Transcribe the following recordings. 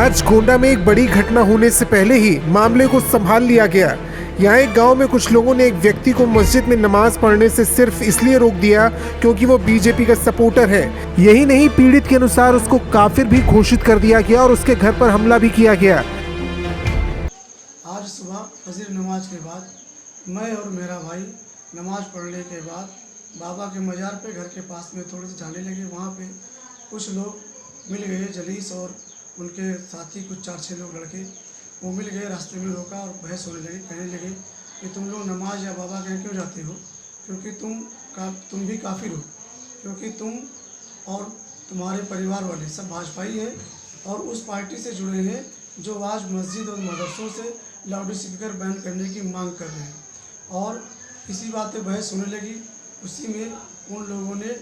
आज गोंडा में एक बड़ी घटना होने से पहले ही मामले को संभाल लिया गया। यहाँ एक गांव में कुछ लोगों ने एक व्यक्ति को मस्जिद में नमाज पढ़ने से सिर्फ इसलिए रोक दिया क्योंकि वो बीजेपी का सपोर्टर है। यही नहीं, पीड़ित के अनुसार उसको काफिर भी घोषित कर दिया गया और उसके घर पर हमला भी किया गया। आज सुबह फजर नमाज के बाद मैं और मेरा भाई नमाज पढ़ने के बाद बाबा के मज़ार पे घर के पास में थोड़े से जाने लगे। वहाँ पे कुछ लोग मिल गए, जलीस और उनके साथी कुछ 4-6 लोग लड़के वो मिल गए। रास्ते में रोका और बहस होने लगे। कहने लगे कि तुम लोग नमाज या बाबा के क्यों जाते हो, क्योंकि तुम भी काफिर हो, क्योंकि तुम और तुम्हारे परिवार वाले सब भाजपाई हैं और उस पार्टी से जुड़े हैं जो आज मस्जिद और मदरसों से लाउड स्पीकर बैन करने की मांग कर रहे हैं। और इसी बात पे बहस होने लगी। उसी में उन लोगों ने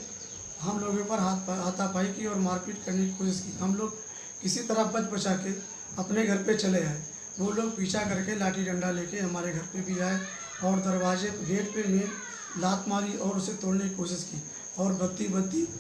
हम लोगों पर हाथापाई की और मारपीट करने की कोशिश की। हम लोग किसी तरह बच बचा के अपने घर पे चले आए। वो लोग पीछा करके लाठी डंडा लेके हमारे घर पे भी आए और दरवाजे गेट पे में लात मारी और उसे तोड़ने की कोशिश की और बत्ती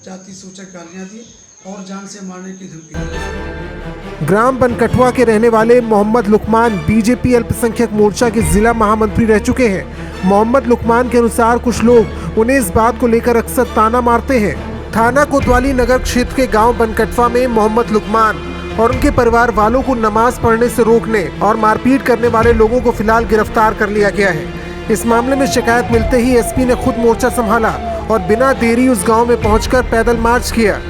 जाति सूचक गालियाँ दी और जान से मारने की धमकी। ग्राम बनकटवा के रहने वाले मोहम्मद लुकमान बीजेपी अल्पसंख्यक मोर्चा के जिला महामंत्री रह चुके हैं। मोहम्मद लुकमान के अनुसार कुछ लोग उन्हें इस बात को लेकर अक्सर ताना मारते हैं। थाना कोतवाली नगर क्षेत्र के गांव बनकटवा में मोहम्मद लुकमान और उनके परिवार वालों को नमाज पढ़ने से रोकने और मारपीट करने वाले लोगों को फिलहाल गिरफ्तार कर लिया गया है। इस मामले में शिकायत मिलते ही एसपी ने खुद मोर्चा संभाला और बिना देरी उस गांव में पहुंचकर पैदल मार्च किया।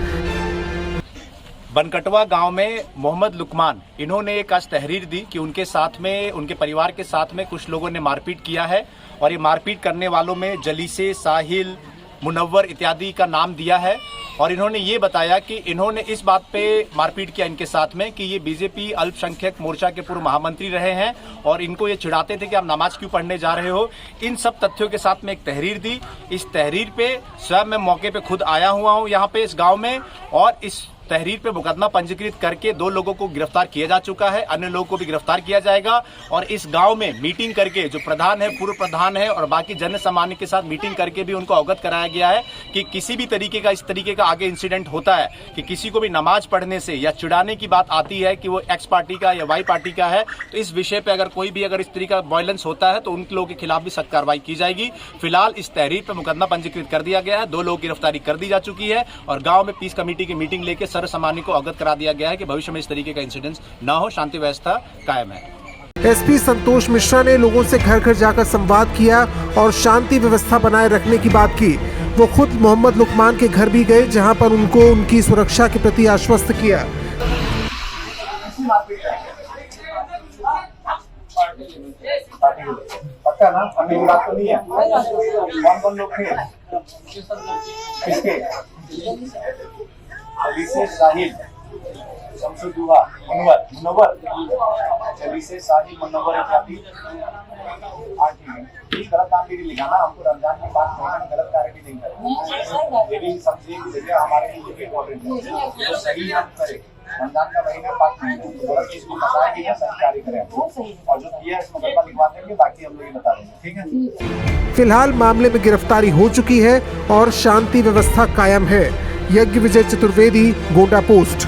बनकटवा गांव में मोहम्मद लुकमान इन्होंने एक आज तहरीर दी कि उनके साथ में, उनके परिवार के साथ में कुछ लोगों ने मारपीट किया है और ये मारपीट करने वालों में जलीसे, साहिल, मुनव्वर इत्यादि का नाम दिया है। और इन्होंने ये बताया कि इन्होंने इस बात पे मारपीट किया इनके साथ में कि ये बीजेपी अल्पसंख्यक मोर्चा के पूर्व महामंत्री रहे हैं और इनको ये चिढ़ाते थे कि आप नमाज क्यों पढ़ने जा रहे हो। इन सब तथ्यों के साथ में एक तहरीर दी। इस तहरीर पे स्वयं मैं मौके पे खुद आया हुआ हूँ यहाँ पे इस गाँव में और इस तहरीर पे मुकदमा पंजीकृत करके 2 लोगों को गिरफ्तार किया जा चुका है। अन्य लोगों को भी गिरफ्तार किया जाएगा और इस गांव में मीटिंग करके जो प्रधान है, पूर्व प्रधान है और बाकी जन सामान्य के साथ मीटिंग करके भी उनको अवगत कराया गया है कि किसी भी तरीके का इस तरीके का आगे इंसिडेंट होता है कि किसी को भी नमाज पढ़ने से या चिढ़ाने की बात आती है कि वो एक्स पार्टी का या वाई पार्टी का है, तो इस विषय पर अगर इस तरीके का वायलेंस होता है तो उन लोगों के खिलाफ भी सख्त कार्रवाई की जाएगी। फिलहाल इस तहरीर पर मुकदमा पंजीकृत कर दिया गया है। 2 लोगों की गिरफ्तारी कर दी जा चुकी है और गाँव में पीस कमेटी की मीटिंग लेकर सर्व सामान्य को अवगत करा दिया गया है कि भविष्य में इस तरीके का इंसिडेंस न हो, शांति व्यवस्था कायम है। एसपी संतोष मिश्रा ने लोगों से घर घर जाकर संवाद किया और शांति व्यवस्था बनाए रखने की बात की। वो खुद मोहम्मद लुकमान के घर भी गए जहां पर उनको उनकी सुरक्षा के प्रति आश्वस्त किया। पक्का ना, हमें बात तो नहीं है। कौन लोग थे किसके? जलीसे, साहिल, शमसुद्दुआ, मुनव्वर, जलीसे, साहिल, मुनव्वर इत्यादि। गलत काम भी लिखा ना, हमको रमजान के बाद गलत कार्य भी नहीं करना। ये भी समझिए कि जगह हमारे लिए ये इम्पोर्टेंट है तो सही हम करें। रमजान का महीना 5 महीने तो गलत चीज को बताया कि सही कार्य करें और जो किया है इसमें गलत लिखवा देंगे, बाकी हम लोग ये बता देंगे। ठीक है। फिलहाल मामले में गिरफ्तारी हो चुकी है और शांति व्यवस्था कायम है। यज्ञ विजय चतुर्वेदी, गोंडा पोस्ट।